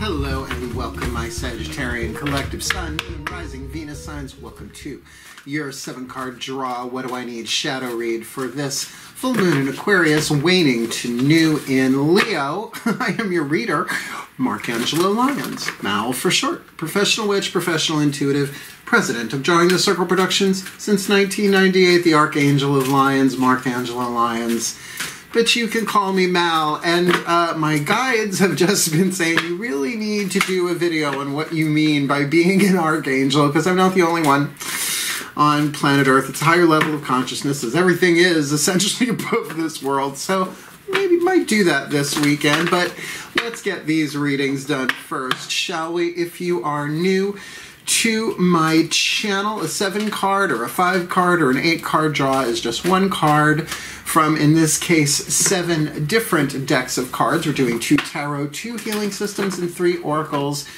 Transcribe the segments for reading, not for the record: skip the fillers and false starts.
Hello and welcome, my Sagittarian collective Sun, Moon, Rising, Venus signs. Welcome to your 7-card draw. What do I need? Shadow read for this full moon in Aquarius, waning to new in Leo. I am your reader, Angelo Lyons, Mal for short. Professional witch, professional intuitive, president of Drawing the Circle Productions since 1998, the Archangel of Lyons, Angelo Lyons. But you can call me Mal, and my guides have just been saying you really need to do a video on what you mean by being an Archangel, because I'm not the only one on planet Earth. It's a higher level of consciousness, as everything is essentially above this world, so maybe might do that this weekend, but let's get these readings done first, shall we? If you are new to my channel, a 7-card or a 5-card or an 8-card draw is just one card from, in this case, 7 different decks of cards. We're doing 2 tarot, 2 healing systems, and 3 oracles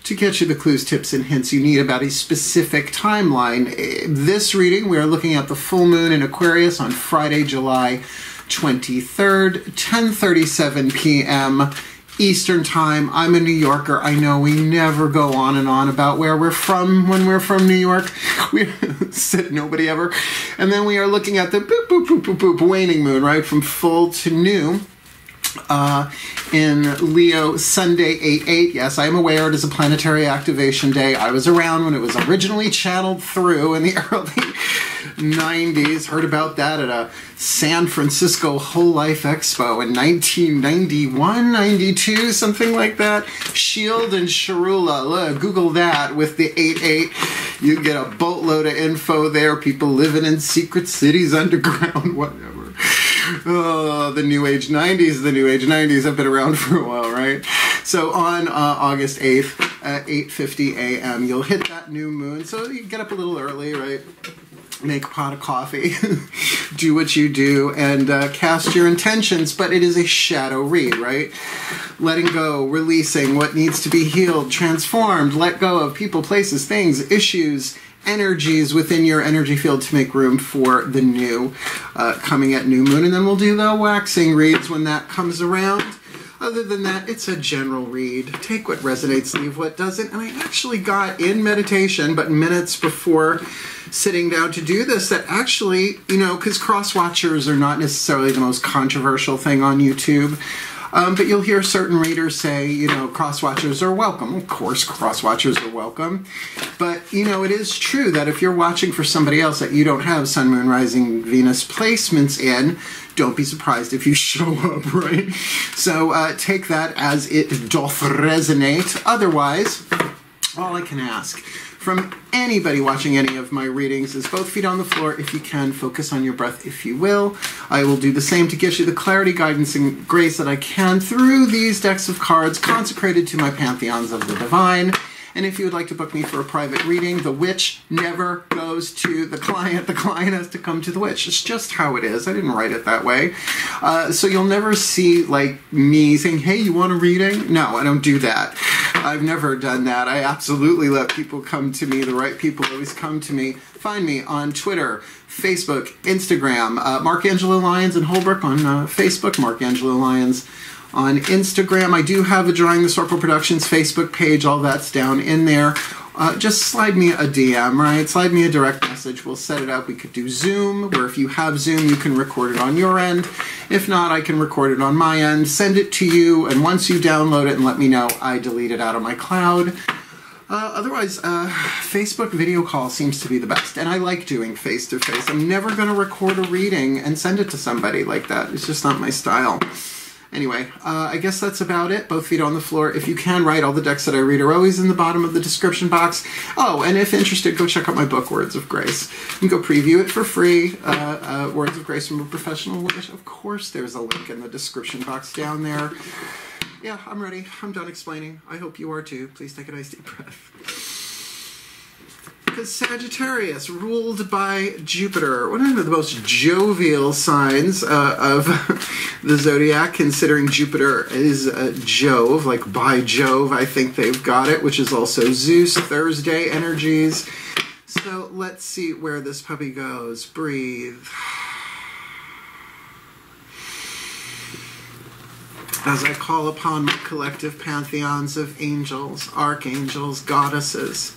to get you the clues, tips, and hints you need about a specific timeline. This reading, we are looking at the full moon in Aquarius on Friday, July 23rd, 10:37 p.m. Eastern Time. I'm a New Yorker. I know we never go on and on about where we're from when we're from New York. We said nobody ever. And then we are looking at the boop, boop, boop, boop, boop, waning moon, right? From full to new. In Leo, Sunday 8/8. Yes, I am aware it is a planetary activation day. I was around when it was originally channeled through in the early 90s. Heard about that at a San Francisco Whole Life Expo in 1991, 92, something like that. Shield and Sharula. Google that with the 8/8. You get a boatload of info there. People living in secret cities underground, whatever. Oh, the New Age 90s, the New Age 90s have been around for a while, right? So on August 8th at 8:50 a.m., you'll hit that new moon. So you get up a little early, right? Make a pot of coffee, do what you do, and cast your intentions, but it is a shadow read, right? Letting go, releasing what needs to be healed, transformed, let go of people, places, things, issues, energies within your energy field to make room for the new coming at new moon. And then we'll do the waxing reads when that comes around. Other than that, it's a general read. Take what resonates, leave what doesn't. And I actually got in meditation, but minutes before sitting down to do this, that actually, you know, because cross-watchers are not necessarily the most controversial thing on YouTube. But you'll hear certain readers say, you know, cross-watchers are welcome. Of course, cross-watchers are welcome. But, you know, it is true that if you're watching for somebody else that you don't have Sun, Moon, Rising, Venus placements in, don't be surprised if you show up, right? So take that as it doth resonate. Otherwise, all I can ask from anybody watching any of my readings is both feet on the floor if you can, focus on your breath if you will. I will do the same to get you the clarity, guidance, and grace that I can through these decks of cards consecrated to my pantheons of the divine. And if you would like to book me for a private reading, the witch never goes to the client. The client has to come to the witch. It's just how it is. I didn't write it that way. So you'll never see, like, me saying, hey, you want a reading? No, I don't do that. I've never done that. I absolutely let people come to me. The right people always come to me. Find me on Twitter, Facebook, Instagram. Angelo Lyons in Holbrook on Facebook. Angelo Lyons on Instagram. I do have a Drawing the Circle Productions Facebook page. All that's down in there. Just slide me a DM, right? Slide me a direct message. We'll set it up. We could do Zoom, where if you have Zoom, you can record it on your end. If not, I can record it on my end, send it to you, and once you download it and let me know, I delete it out of my cloud. Otherwise, Facebook video call seems to be the best, and I like doing face-to-face. I'm never going to record a reading and send it to somebody like that. It's just not my style. Anyway, I guess that's about it. Both feet on the floor. If you can, write, all the decks that I read are always in the bottom of the description box. Oh, and if interested, go check out my book, Words of Grace. You can go preview it for free. Words of Grace from a Professional Witch. Of course, there's a link in the description box down there. Yeah, I'm ready. I'm done explaining. I hope you are too. Please take a nice deep breath. Because Sagittarius, ruled by Jupiter, one of the most jovial signs of the zodiac, considering Jupiter is Jove, like by Jove, I think they've got it, which is also Zeus, Thursday energies. So let's see where this puppy goes. Breathe. as I call upon my collective pantheons of angels, archangels, goddesses,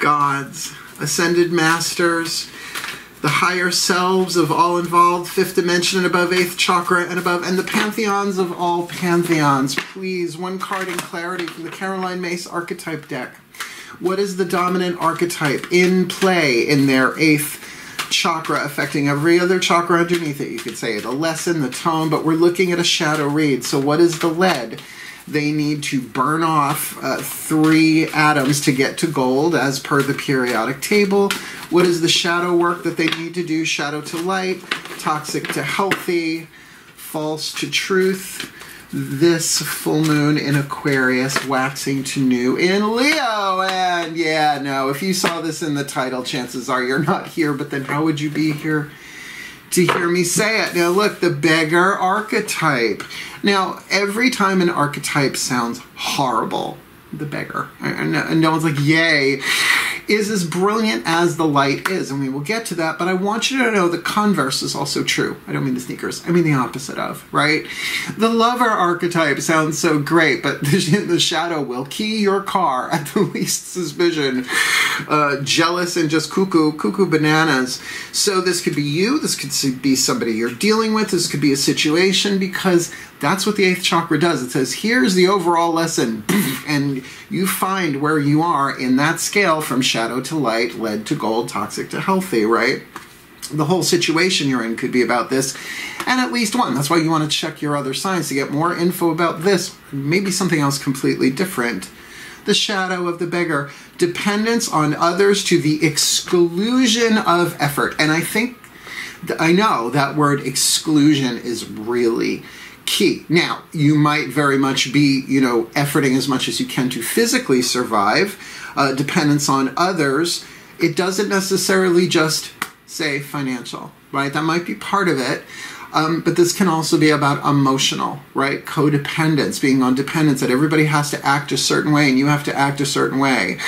gods, ascended masters, the higher selves of all involved, 5th dimension and above, 8th chakra and above, and the pantheons of all pantheons. Please, one card in clarity from the Caroline Myss archetype deck. What is the dominant archetype in play in their 8th chakra, affecting every other chakra underneath it? You could say the lesson, the tone, but we're looking at a shadow read. So what is the lead? They need to burn off 3 atoms to get to gold, as per the periodic table. What is the shadow work that they need to do? Shadow to light, toxic to healthy, false to truth. This full moon in Aquarius, waxing to new in Leo. And yeah, no, if you saw this in the title, chances are you're not here, but then how would you be here to hear me say it? Now look, the beggar archetype. Now, every time an archetype sounds horrible, the beggar, and no one's like, yay, is as brilliant as the light is, and we will get to that, but I want you to know the converse is also true. I don't mean the sneakers, I mean the opposite of, right? The lover archetype sounds so great, but the shadow will key your car at the least suspicion. Jealous and just cuckoo bananas. So this could be you, this could be somebody you're dealing with, this could be a situation, because that's what the 8th chakra does. It says, here's the overall lesson, and you find where you are in that scale from shadow to light, lead to gold, toxic to healthy, right? The whole situation you're in could be about this, and at least one. That's why you want to check your other signs to get more info about this, maybe something else completely different. The shadow of the beggar, dependence on others to the exclusion of effort. And I know that word exclusion is really key. Now, you might very much be, efforting as much as you can to physically survive. Dependence on others. It doesn't necessarily just say financial, right? That might be part of it. But this can also be about emotional, right? Codependence, being on dependence, that everybody has to act a certain way and you have to act a certain way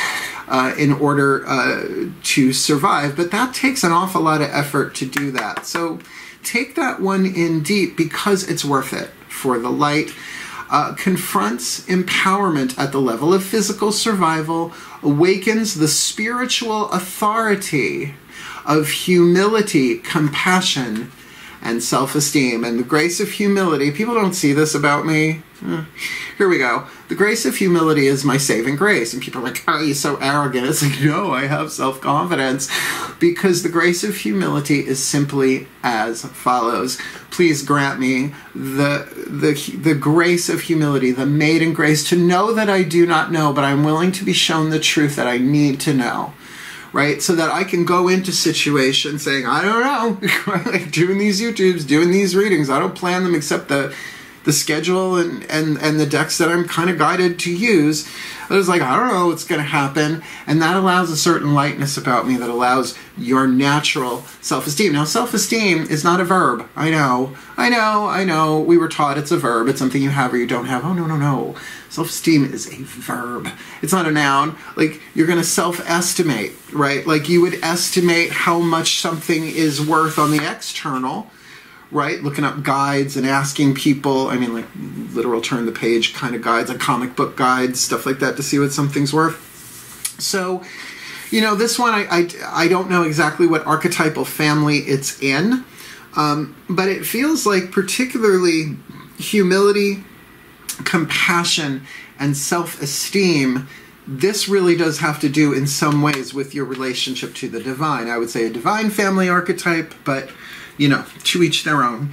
in order to survive. But that takes an awful lot of effort to do that. So take that one in deep, because it's worth it for the light. Confronts empowerment at the level of physical survival, awakens the spiritual authority of humility, compassion, and self-esteem. And the grace of humility, people don't see this about me. Here we go. The grace of humility is my saving grace. And people are like, oh, you're so arrogant. It's like, no, I have self-confidence. Because the grace of humility is simply as follows. Please grant me the grace of humility, the maiden grace, to know that I do not know, but I'm willing to be shown the truth that I need to know. Right? So that I can go into situations saying, I don't know, right? Like doing these YouTubes, doing these readings, I don't plan them except the schedule and the decks that I'm kind of guided to use. I was like, I don't know what's going to happen. And that allows a certain lightness about me that allows your natural self-esteem. Now, self-esteem is not a verb. I know. We were taught it's a verb. It's something you have or you don't have. Oh, no. Self-esteem is a verb. It's not a noun. Like, you're going to self-estimate, right? Like, you would estimate how much something is worth on the external, right? Looking up guides and asking people, I mean, like literal turn the page kind of guides, like comic book guides, stuff like that, to see what something's worth. So, this one, I don't know exactly what archetypal family it's in, but it feels like particularly humility, compassion, and self-esteem. This really does have to do in some ways with your relationship to the divine. I would say a divine family archetype, but to each their own.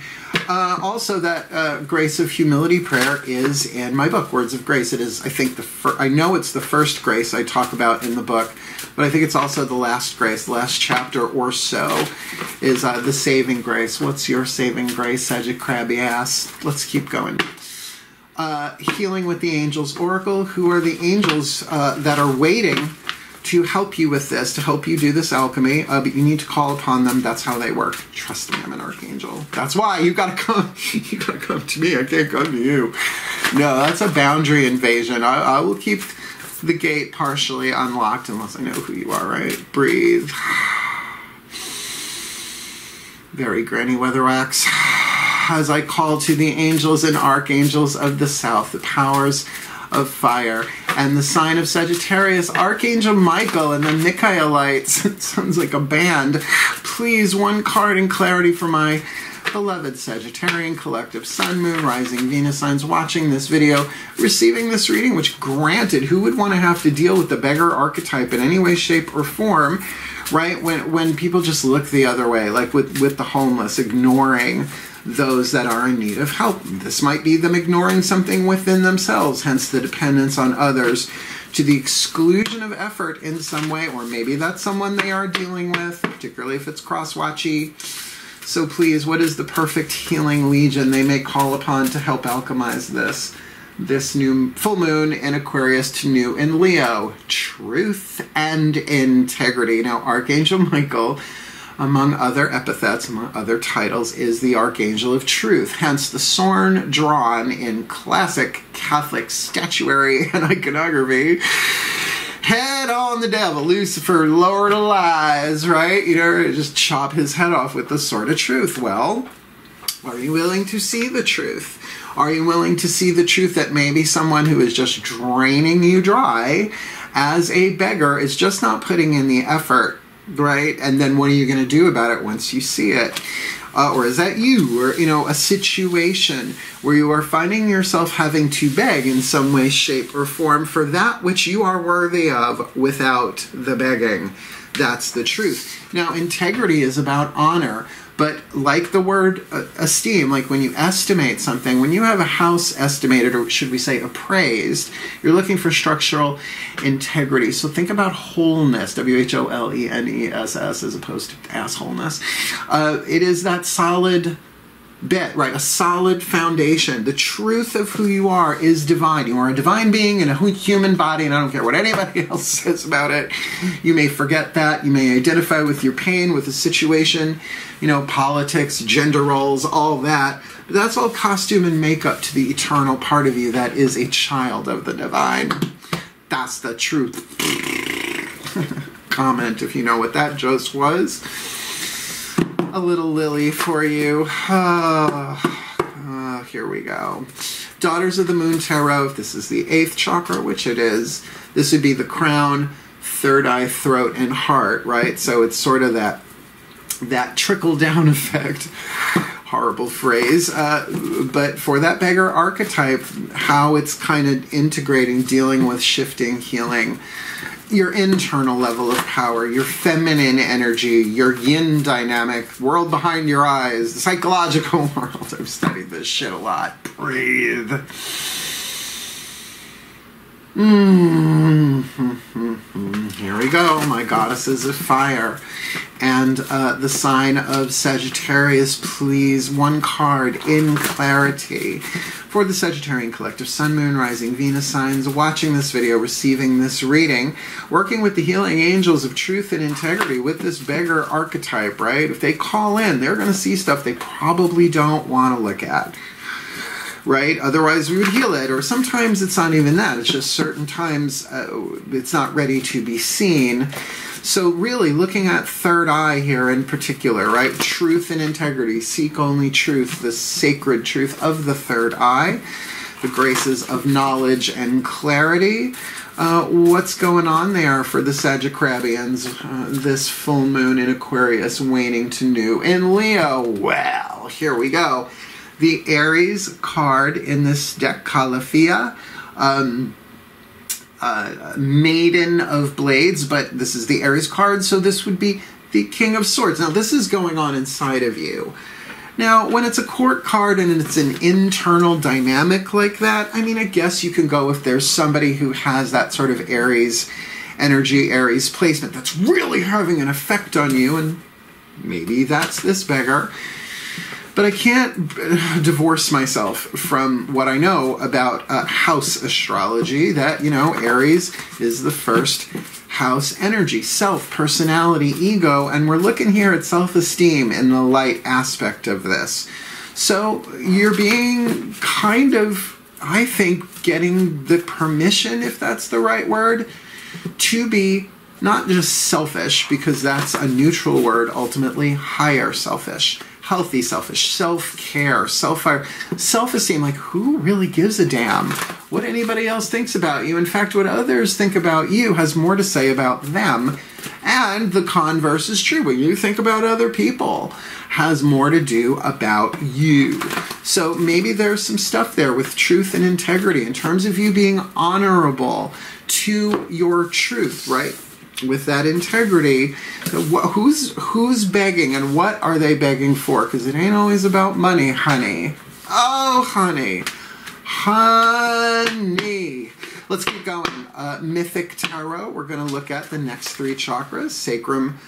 Also, that grace of humility prayer is in my book, Words of Grace. It is, I think, I know it's the first grace I talk about in the book, but I think it's also the last grace, the last chapter or so, is the saving grace. What's your saving grace, Sagittarius? Let's keep going. Healing with the Angels Oracle. Who are the angels that are waiting to help you with this, to help you do this alchemy, but you need to call upon them. That's how they work. Trust me, I'm an archangel. That's why you gotta come. You gotta come to me. I can't come to you. No, that's a boundary invasion. I will keep the gate partially unlocked unless I know who you are. Right? Breathe. Very granny weather wax. as I call to the angels and archangels of the south, the powers of fire, and the sign of Sagittarius, Archangel Michael and the Michaelites. It sounds like a band. Please, one card in clarity for my beloved Sagittarian collective Sun, Moon, Rising, Venus signs watching this video, receiving this reading, which granted, who would want to have to deal with the beggar archetype in any way, shape, or form, right? When people just look the other way, like with the homeless, ignoring those that are in need of help. This might be them ignoring something within themselves, hence the dependence on others to the exclusion of effort in some way, or maybe that's someone they are dealing with, particularly if it's cross-watchy. So please, what is the perfect healing legion they may call upon to help alchemize this new full moon in Aquarius to new in Leo? Truth and integrity. Now, Archangel Michael, among other epithets, among other titles, is the Archangel of Truth, hence the sword drawn in classic Catholic statuary and iconography. Head on the devil, Lucifer, Lord of Lies, right? You know, just chop his head off with the sword of truth. Well, are you willing to see the truth? Are you willing to see the truth that maybe someone who is just draining you dry as a beggar is just not putting in the effort, right? And then what are you going to do about it once you see it? Or is that you? Or, you know, a situation where you are finding yourself having to beg in some way, shape, or form for that which you are worthy of without the begging. That's the truth. Now, integrity is about honor. But like the word esteem, like when you estimate something, when you have a house estimated, or should we say appraised, you're looking for structural integrity. So think about wholeness, WHOLENESS, as opposed to assholeness. It is that solid bit, right? A solid foundation. The truth of who you are is divine. You are a divine being in a human body, and I don't care what anybody else says about it. You may forget that. You may identify with your pain, with the situation, you know, politics, gender roles, all that. But that's all costume and makeup to the eternal part of you that is a child of the divine. That's the truth. Comment if you know what that just was. A little lily for you. Here we go. Daughters of the Moon Tarot. If this is the 8th chakra, which it is, this would be the crown, third eye, throat, and heart, right? So it's sort of that trickle-down effect. Horrible phrase. But for that beggar archetype, how it's kind of integrating, dealing with shifting, healing, your internal level of power, your feminine energy, your yin dynamic, world behind your eyes, the psychological world. I've studied this shit a lot. Breathe. Here we go, my goddesses of fire. And the sign of Sagittarius, please, one card in clarity for the Sagittarian collective Sun, Moon, Rising, Venus signs watching this video, receiving this reading, working with the healing angels of truth and integrity with this beggar archetype, right? If they call in, they're going to see stuff they probably don't want to look at. Right? Otherwise we would heal it. Or sometimes it's not even that. It's just certain times it's not ready to be seen. So really looking at third eye here in particular, right? Truth and integrity. Seek only truth, the sacred truth of the third eye. The graces of knowledge and clarity. What's going on there for the Sagittarians this full moon in Aquarius waning to new in Leo? Well, here we go. The Aries card in this deck, Calafia, Maiden of Blades, but this is the Aries card, so this would be the King of Swords. Now, this is going on inside of you. Now, when it's a court card and it's an internal dynamic like that, I mean, I guess you can go if there's somebody who has that sort of Aries energy, Aries placement that's really having an effect on you, and maybe that's this beggar. But I can't divorce myself from what I know about house astrology, that, you know, Aries is the first house energy, self, personality, ego, and we're looking here at self-esteem in the light aspect of this. So you're being kind of, I think, getting the permission, if that's the right word, to be not just selfish, because that's a neutral word, ultimately higher selfish. healthy, selfish, self-care, self-esteem. Like, who really gives a damn what anybody else thinks about you? In fact, what others think about you has more to say about them. And the converse is true. What you think about other people has more to do about you. So maybe there's some stuff there with truth and integrity in terms of you being honorable to your truth, right? With that integrity, who's begging and what are they begging for? Because it ain't always about money, honey. Oh, honey. Honey. Let's keep going. Mythic Tarot. We're going to look at the next 3 chakras. Sacrum,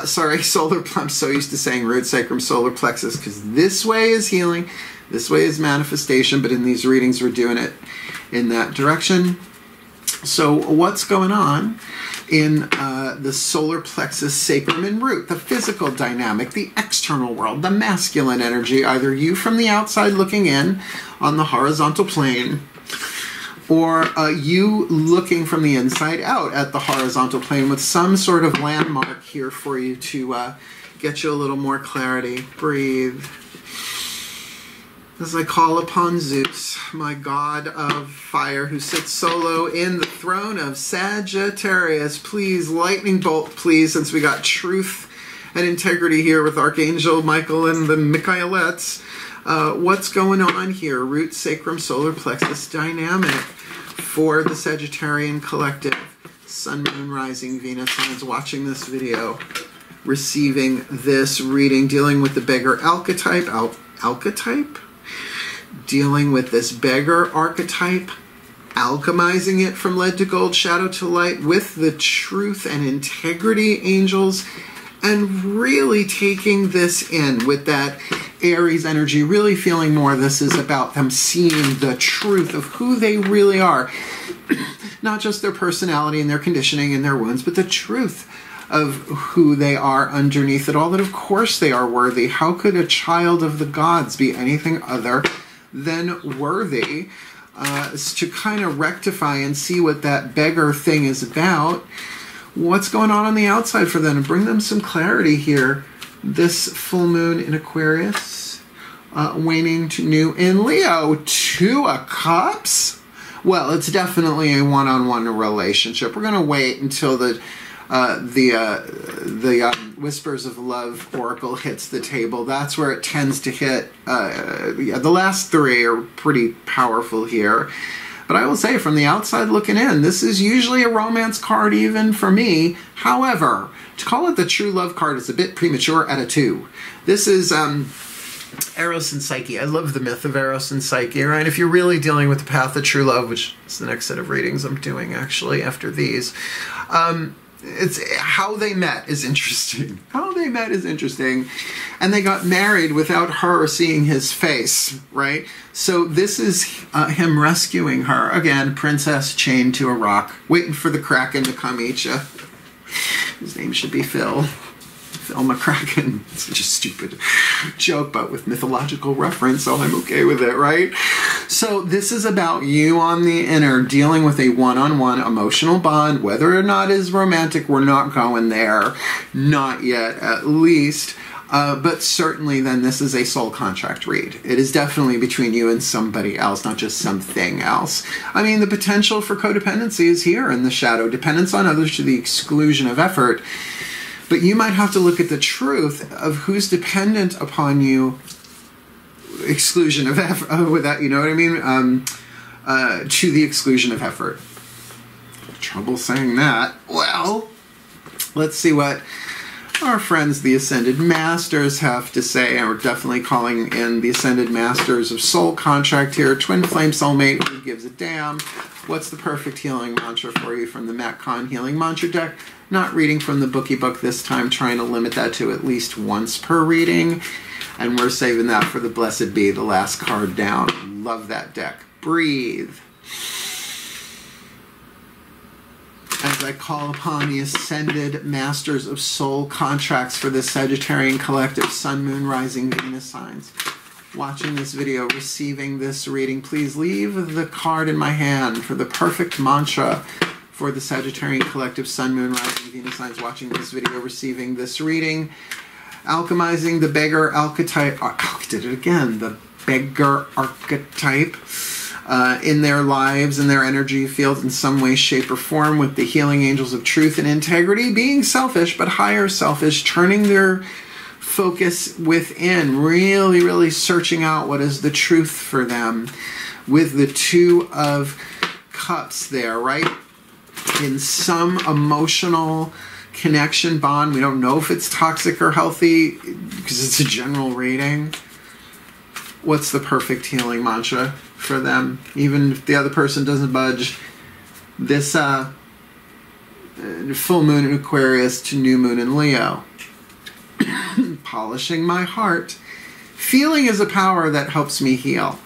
solar plexus. I'm so used to saying root, sacrum, solar plexus, because this way is healing, this way is manifestation, but in these readings we're doing it in that direction. So what's going on in the solar plexus, sacrum, and root? The physical dynamic, the external world, the masculine energy, either you from the outside looking in on the horizontal plane, or you looking from the inside out at the horizontal plane with some sort of landmark here for you to get you a little more clarity. Breathe. As I call upon Zeus, my god of fire, who sits solo in the throne of Sagittarius. Please, lightning bolt, please, since we got truth and integrity here with Archangel Michael and the Michaelettes. What's going on here? Root, sacrum, solar plexus dynamic for the Sagittarian collective. Sun, Moon, Rising, Venus signs watching this video, receiving this reading, dealing with the beggar archetype. Archetype? Dealing with this beggar archetype, alchemizing it from lead to gold, shadow to light, with the truth and integrity angels, and really taking this in with that Aries energy, really feeling more this is about them seeing the truth of who they really are. Not just their personality and their conditioning and their wounds, but the truth of who they are underneath it all, that of course they are worthy. How could a child of the gods be anything other than worthy? To kind of rectify and see what that beggar thing is about. What's going on the outside for them, and bring them some clarity here. This full moon in Aquarius, waning to new in Leo. 2 of Cups? Well, it's definitely a one-on-one relationship. We're going to wait until the Whispers of Love Oracle hits the table. That's where it tends to hit. Yeah, the last 3 are pretty powerful here. But I will say, from the outside looking in, this is usually a romance card even for me. However, to call it the true love card is a bit premature at a 2. This is Eros and Psyche. I love the myth of Eros and Psyche, right? If you're really dealing with the path of true love, which is the next set of readings I'm doing actually after these, it's how they met is interesting. How they met is interesting. And they got married without her seeing his face, right? So this is him rescuing her. Again, princess chained to a rock, waiting for the Kraken to come eat you. His name should be Phil. Phil McCracken. It's such a stupid joke, but with mythological reference, so I'm okay with it, right? So this is about you on the inner, dealing with a one-on-one emotional bond. Whether or not it's romantic, we're not going there. Not yet, at least. But certainly then this is a soul contract read. It is definitely between you and somebody else, not just something else. I mean, the potential for codependency is here in the shadow. Dependence on others to the exclusion of effort. But you might have to look at the truth of who's dependent upon you, exclusion of effort, without, you know what I mean? To the exclusion of effort. Trouble saying that. Well, let's see what our friends, the Ascended Masters, have to say. And we're definitely calling in the Ascended Masters of Soul Contract here. Twin Flame Soulmate, who gives a damn? What's the perfect healing mantra for you from the MatCon Healing Mantra deck? Not reading from the bookie book this time, trying to limit that to at least once per reading. And we're saving that for the Blessed Be, the last card down. Love that deck. Breathe. As I call upon the Ascended Masters of Soul Contracts for the Sagittarian Collective, Sun, Moon, Rising, Venus signs. Watching this video, receiving this reading, please leave the card in my hand for the perfect mantra for the Sagittarian Collective, Sun, Moon, Rising, Venus signs. Watching this video, receiving this reading. alchemizing the beggar archetype. I did it again. The beggar archetype in their lives and their energy fields in some way, shape, or form with the healing angels of truth and integrity, being selfish but higher selfish, turning their focus within, really, really searching out what is the truth for them with the Two of Cups there, right? In some emotional connection bond. We don't know if it's toxic or healthy because it's a general reading. What's the perfect healing mantra for them? Even if the other person doesn't budge, this full moon in Aquarius to new moon in Leo. Polishing my heart. Feeling is a power that helps me heal.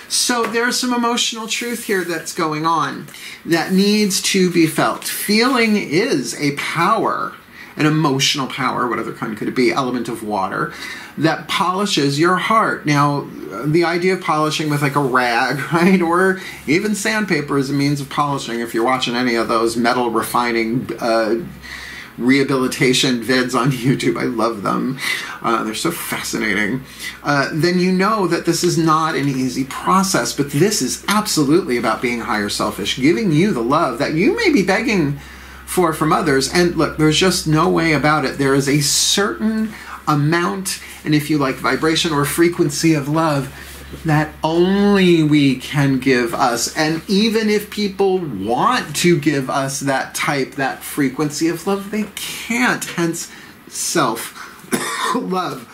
So there's some emotional truth here that's going on that needs to be felt. Feeling is a power, an emotional power, what other kind could it be? Element of water, that polishes your heart. Now, the idea of polishing with like a rag, right? Or even sandpaper is a means of polishing. If you're watching any of those metal refining rehabilitation vids on YouTube, I love them. They're so fascinating. Then you know that this is not an easy process, but this is absolutely about being higher selfish, giving you the love that you may be begging for from others. And look, there's just no way about it. There is a certain amount, and if you like, vibration or frequency of love that only we can give us. And even if people want to give us that type, that frequency of love, they can't. Hence, self-love.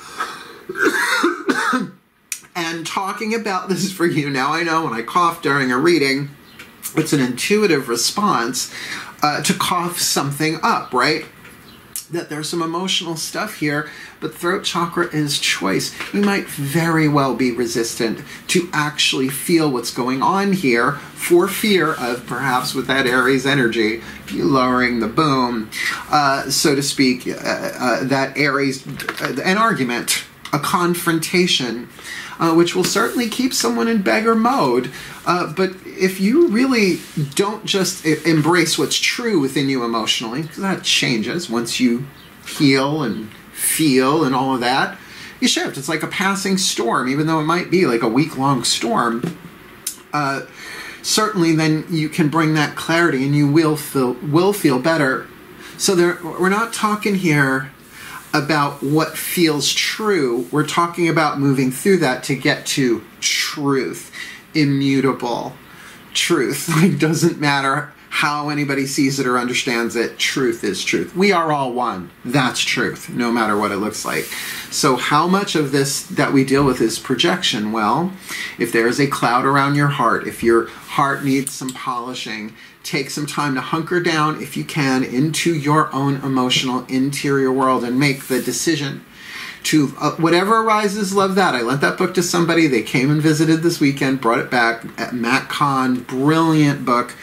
And talking about this for you now, I know when I cough during a reading, it's an intuitive response to cough something up, right? That there's some emotional stuff here, but throat chakra is choice. You might very well be resistant to actually feel what's going on here for fear of, perhaps with that Aries energy, you lowering the boom, so to speak, that Aries, an argument, a confrontation, which will certainly keep someone in beggar mode. But if you really don't just embrace what's true within you emotionally, because that changes once you heal and feel and all of that, you shift. It's like a passing storm, even though it might be like a week-long storm. Certainly then you can bring that clarity and you will feel better. So we're not talking here about what feels true. We're talking about moving through that to get to truth, immutable truth. It doesn't matter how anybody sees it or understands it. Truth is truth. We are all one. That's truth, no matter what it looks like. So how much of this that we deal with is projection? Well, if there is a cloud around your heart, if your heart needs some polishing, take some time to hunker down, if you can, into your own emotional interior world and make the decision to whatever arises, love that. I lent that book to somebody. They came and visited this weekend, brought it back. Matt Kahn, brilliant book.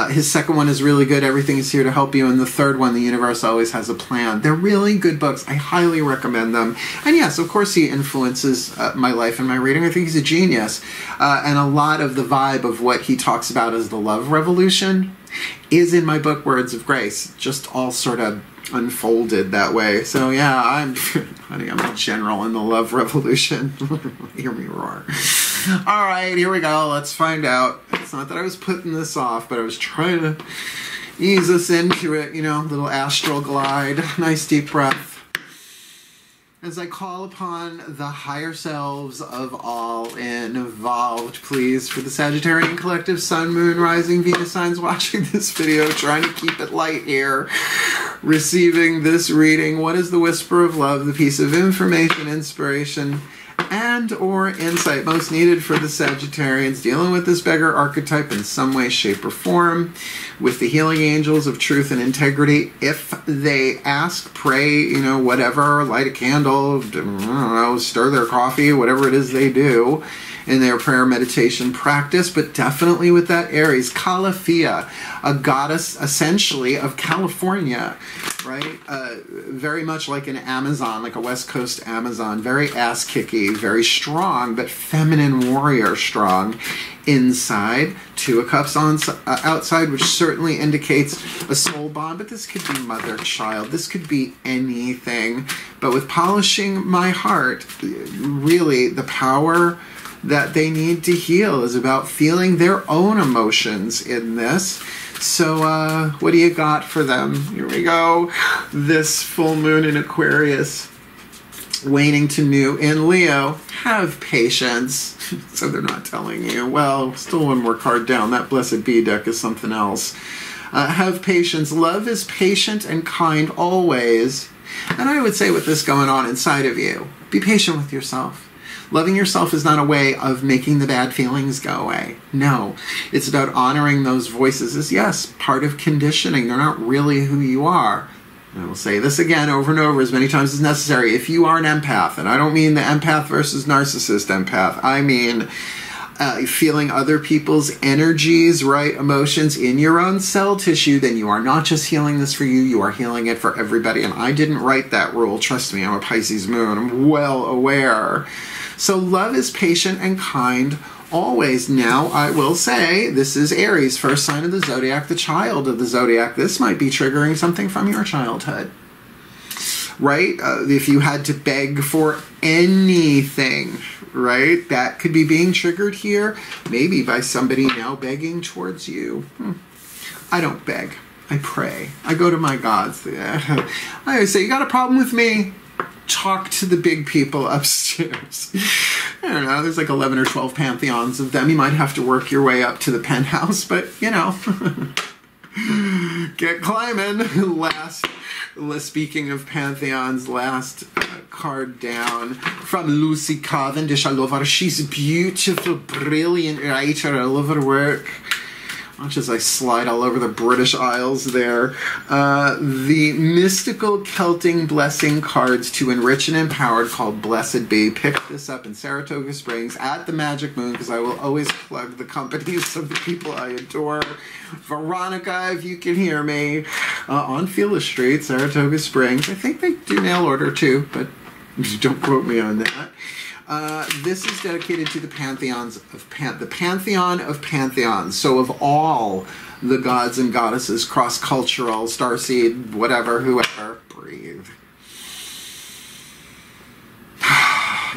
His second one is really good. Everything is here to help you. And the third one, The Universe Always Has a Plan. They're really good books. I highly recommend them. And yes, of course, he influences my life and my reading. I think he's a genius. And a lot of the vibe of what he talks about as the love revolution is in my book, Words of Grace. Just all sort of unfolded that way. So yeah, I'm a general in the love revolution. Hear me roar. All right, here we go. Let's find out. It's not that I was putting this off, but I was trying to ease us into it, you know, little astral glide. Nice deep breath. As I call upon the higher selves of all involved, please, for the Sagittarian collective, Sun, Moon, Rising, Venus signs watching this video, trying to keep it light here, receiving this reading. What is the whisper of love, the piece of information, inspiration, and or insight most needed for the Sagittarians dealing with this beggar archetype in some way, shape, or form, with the healing angels of truth and integrity? If they ask, pray, you know, whatever, light a candle, I don't know, stir their coffee, whatever it is they do in their prayer meditation practice, but definitely with that Aries, Calafia, a goddess essentially of California, right? Very much like an Amazon, like a West Coast Amazon, very ass-kicky, very strong, but feminine warrior strong inside. Two of Cups on outside, which certainly indicates a soul bond, but this could be mother-child. This could be anything. But with polishing my heart, really the power that they need to heal is about feeling their own emotions in this. So what do you got for them? Here we go. This full moon in Aquarius, waning to new in Leo. Have patience. So they're not telling you. Well, still one more card down. That Blessed Bee deck is something else. Have patience. Love is patient and kind always. And I would say with this going on inside of you, be patient with yourself. Loving yourself is not a way of making the bad feelings go away. No, it's about honoring those voices as, yes, part of conditioning. They're not really who you are. And I will say this again over and over as many times as necessary. If you are an empath, and I don't mean the empath versus narcissist empath, I mean feeling other people's energies, right, emotions in your own cell tissue, then you are not just healing this for you, you are healing it for everybody. And I didn't write that rule. Trust me, I'm a Pisces moon. I'm well aware. So love is patient and kind always. Now, I will say, this is Aries, first sign of the zodiac, the child of the zodiac. This might be triggering something from your childhood, right? If you had to beg for anything, right? That could be being triggered here, maybe by somebody now begging towards you. I don't beg. I pray. I go to my gods. I always say, you got a problem with me? Talk to the big people upstairs. I don't know, there's like 11 or 12 pantheons of them. You might have to work your way up to the penthouse, but you know, get climbing. Speaking of pantheons, last card down from Lucy Cavendish. I love her. She's a beautiful, brilliant writer. I love her work. Much as I slide all over the British Isles there. The mystical Celtic blessing cards to enrich and empowered called Blessed Bee. Pick this up in Saratoga Springs at the Magic Moon, because I will always plug the companies of the people I adore. Veronica, if you can hear me, on Phyllis Street, Saratoga Springs. I think they do mail order too, but don't quote me on that. This is dedicated to the pantheons of the pantheon of pantheons. So of all the gods and goddesses, cross-cultural, starseed, whatever, whoever, breathe.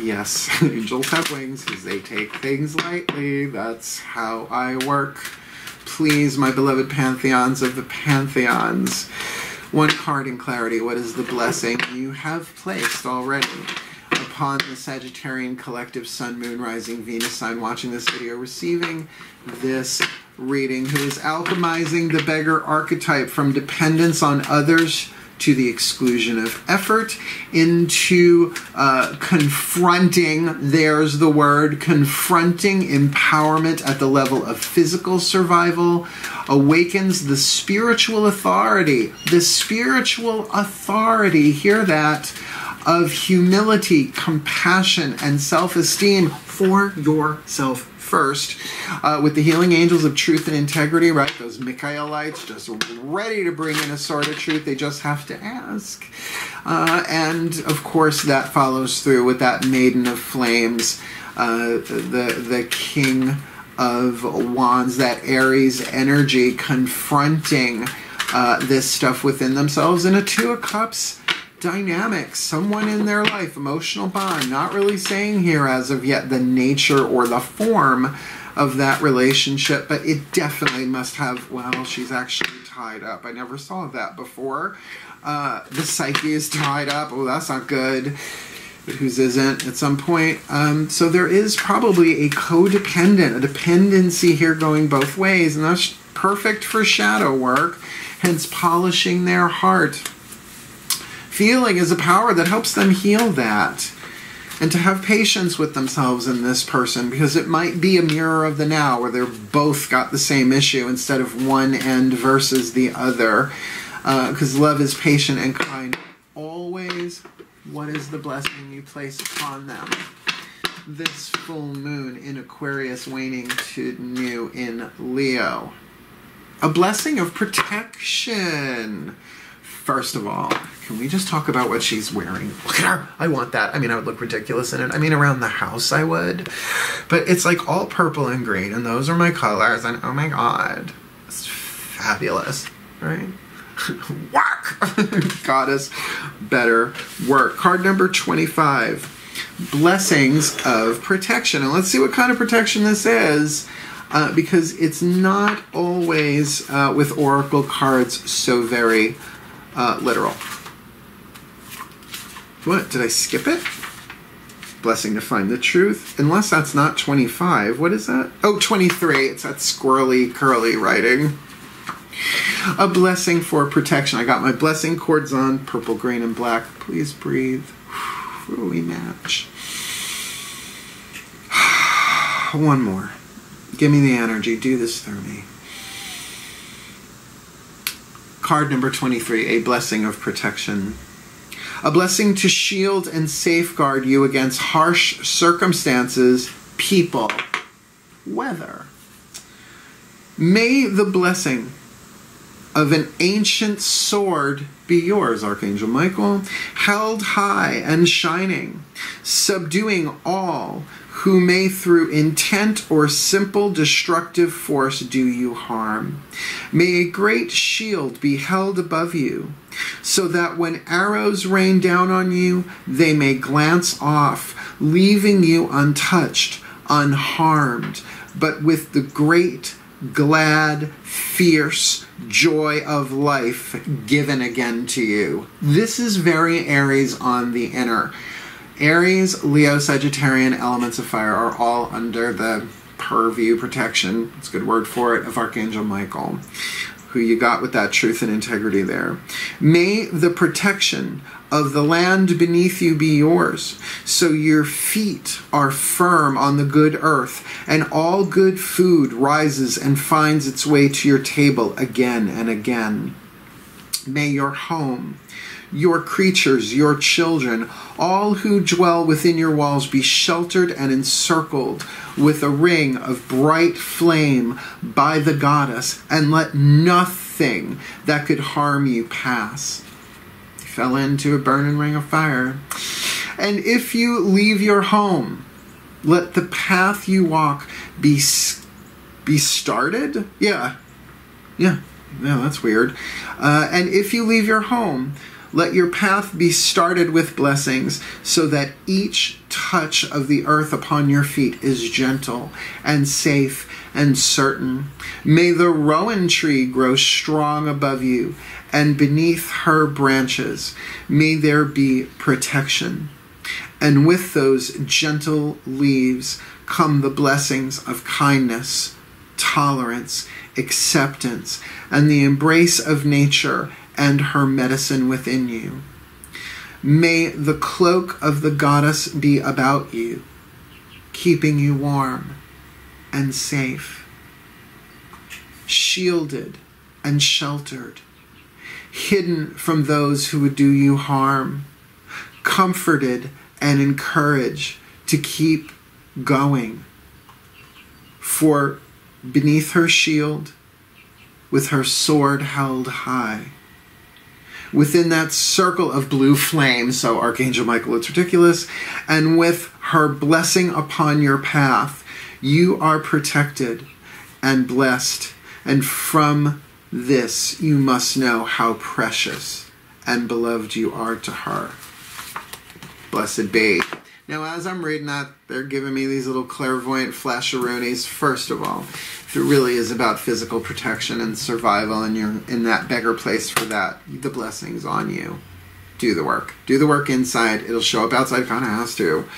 Yes, angels have wings because they take things lightly. That's how I work. Please, my beloved pantheons of the pantheons. One card in clarity. What is the blessing you have placed already upon the Sagittarian collective Sun, Moon, Rising, Venus sign watching this video, receiving this reading, who is alchemizing the beggar archetype from dependence on others to the exclusion of effort into confronting, there's the word, confronting empowerment at the level of physical survival, awakens the spiritual authority, hear that, of humility, compassion, and self-esteem for yourself first, with the healing angels of truth and integrity, right? Those Michaelites just ready to bring in a sword of truth. They just have to ask. And, of course, that follows through with that Maiden of Flames, the King of Wands, that Aries energy confronting this stuff within themselves, and a Two of Cups dynamic, someone in their life, emotional bond, not really saying here as of yet the nature or the form of that relationship, but it definitely must have, well, she's actually tied up. I never saw that before. The psyche is tied up. Oh, that's not good. But whose isn't at some point. So there is probably a codependent, a dependency here going both ways, and that's perfect for shadow work, hence polishing their heart. Feeling is a power that helps them heal that. And to have patience with themselves and this person, because it might be a mirror of the now where they're both got the same issue instead of one end versus the other. Because love is patient and kind always. What is the blessing you place upon them? This full moon in Aquarius, waning to new in Leo. A blessing of protection. First of all, can we just talk about what she's wearing? Look at her. I want that. I mean, I would look ridiculous in it. I mean, around the house I would. But it's like all purple and green, and those are my colors, and oh my god. It's fabulous, right? Work! Goddess, better work. Card number 25. Blessings of protection. And let's see what kind of protection this is. Because it's not always, with oracle cards, so very literal. What? Did I skip it? Blessing to find the truth. Unless that's not 25. What is that? Oh, 23. It's that squirrely, curly writing. A blessing for protection. I got my blessing cords on. Purple, green, and black. Please breathe. We match. One more. Give me the energy. Do this through me. Card number 23. A blessing of protection. A blessing to shield and safeguard you against harsh circumstances, people, weather. May the blessing of an ancient sword be yours, Archangel Michael, held high and shining, subduing all who may through intent or simple destructive force do you harm. May a great shield be held above you, so that when arrows rain down on you, they may glance off, leaving you untouched, unharmed, but with the great, glad, fierce joy of life given again to you. This is very Aries on the inner. Aries, Leo, Sagittarian, elements of fire are all under the purview, protection, it's a good word for it, of Archangel Michael, who you got with that truth and integrity there. May the protection of the land beneath you be yours, so your feet are firm on the good earth, and all good food rises and finds its way to your table again and again. May your home, your creatures, your children, all who dwell within your walls be sheltered and encircled with a ring of bright flame by the goddess, and let nothing that could harm you pass. You fell into a burning ring of fire. And if you leave your home, let the path you walk be started? Yeah, that's weird. And if you leave your home, let your path be started with blessings, so that each touch of the earth upon your feet is gentle and safe and certain. May the rowan tree grow strong above you, and beneath her branches may there be protection. And with those gentle leaves come the blessings of kindness, tolerance, acceptance, and the embrace of nature and her medicine within you. May the cloak of the goddess be about you, keeping you warm and safe, shielded and sheltered, hidden from those who would do you harm, comforted and encouraged to keep going. For beneath her shield, with her sword held high, within that circle of blue flame, so Archangel Michael, it's ridiculous, and with her blessing upon your path, you are protected and blessed, and from this you must know how precious and beloved you are to her. Blessed be. Now, as I'm reading that, they're giving me these little clairvoyant flasheroonies. First of all, if it really is about physical protection and survival, and you're in that beggar place for that, the blessing's on you. Do the work. Do the work inside. It'll show up outside. It kind of has to.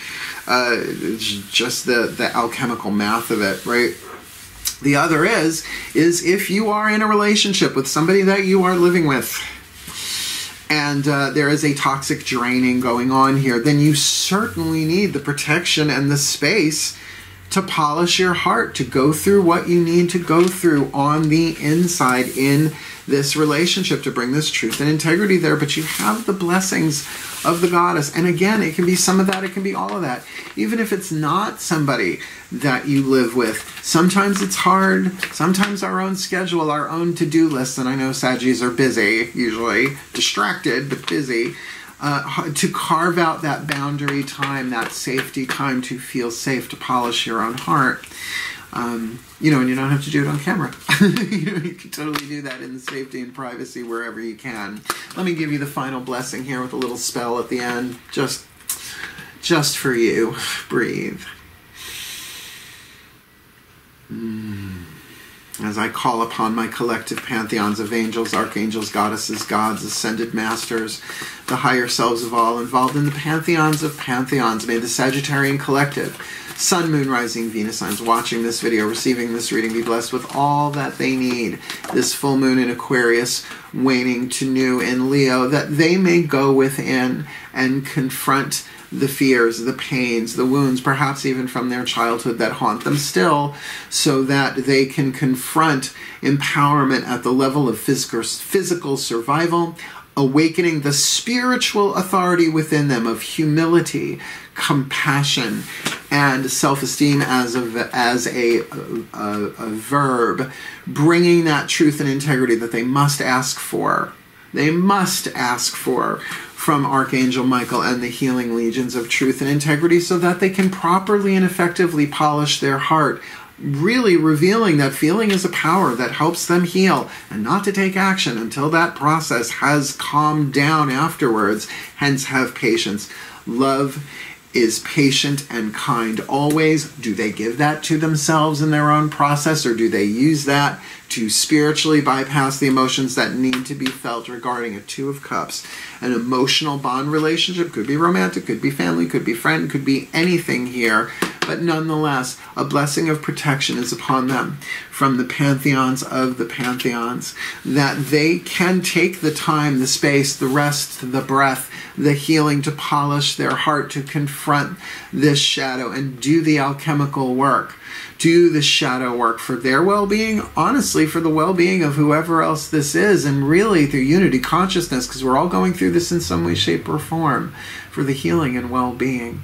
It's just the alchemical math of it, right? The other is if you are in a relationship with somebody that you are living with, and there is a toxic draining going on here, then you certainly need the protection and the space to polish your heart, to go through what you need to go through on the inside in this relationship, to bring this truth and integrity there. But you have the blessings of the goddess. And again, it can be some of that, it can be all of that. Even if it's not somebody that you live with, sometimes it's hard. Sometimes our own schedule, our own to-do list, and I know Saggies are busy, usually distracted, but busy, to carve out that boundary time, that safety time to feel safe, to polish your own heart. You know, and you don't have to do it on camera. You can totally do that in safety and privacy wherever you can. Let me give you the final blessing here with a little spell at the end, just for you. Breathe. As I call upon my collective pantheons of angels, archangels, goddesses, gods, ascended masters, the higher selves of all involved in the pantheons of pantheons, may the Sagittarian collective, Sun, Moon, Rising, Venus signs watching this video, receiving this reading, be blessed with all that they need. This full moon in Aquarius, waning to new in Leo, that they may go within and confront the fears, the pains, the wounds, perhaps even from their childhood that haunt them still, so that they can confront empowerment at the level of physical survival, awakening the spiritual authority within them of humility, compassion, and self-esteem as a verb, bringing that truth and integrity that they must ask for. They must ask for from Archangel Michael and the healing legions of truth and integrity, so that they can properly and effectively polish their heart, really revealing that feeling is a power that helps them heal, and not to take action until that process has calmed down afterwards. Hence, have patience. Love is patient and kind always. Do they give that to themselves in their own process, or do they use that to spiritually bypass the emotions that need to be felt regarding a Two of Cups? An emotional bond relationship, could be romantic, could be family, could be friend, could be anything here, but nonetheless, a blessing of protection is upon them from the pantheons of the pantheons, that they can take the time, the space, the rest, the breath, the healing to polish their heart, to confront this shadow and do the alchemical work, do the shadow work for their well-being, honestly, for the well-being of whoever else this is, and really through unity consciousness, because we're all going through this in some way, shape, or form, for the healing and well-being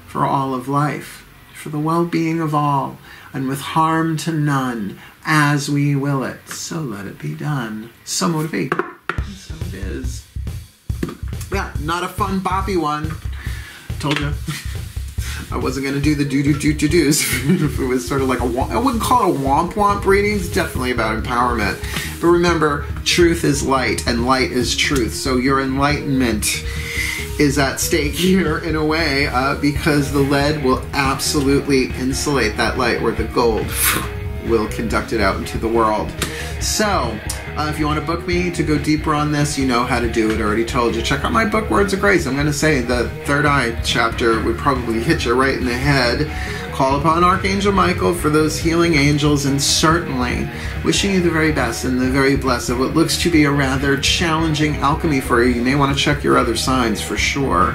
for all of life, for the well-being of all, and with harm to none, as we will it. So let it be done. So mote it be. And so it is. Yeah, not a fun boppy one. Told you. I wasn't going to do the do-do-do-do-do's if it was sort of like a womp. I wouldn't call it a womp-womp reading. It's definitely about empowerment. But remember, truth is light, and light is truth. So your enlightenment is at stake here in a way, because the lead will absolutely insulate that light, where the gold will conduct it out into the world. So, if you want to book me to go deeper on this, you know how to do it. I already told you. Check out my book, Words of Grace. I'm going to say the Third Eye chapter would probably hit you right in the head. Call upon Archangel Michael for those healing angels, and certainly wishing you the very best and the very blessed of what looks to be a rather challenging alchemy for you. You may want to check your other signs for sure.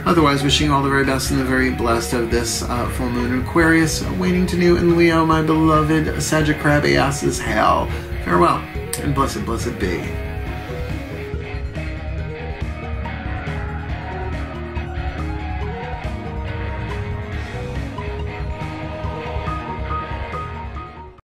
Otherwise, wishing you all the very best and the very blessed of this full moon in Aquarius, waning to new in Leo, my beloved Sagittarius. Hail. Farewell, and blessed, blessed be.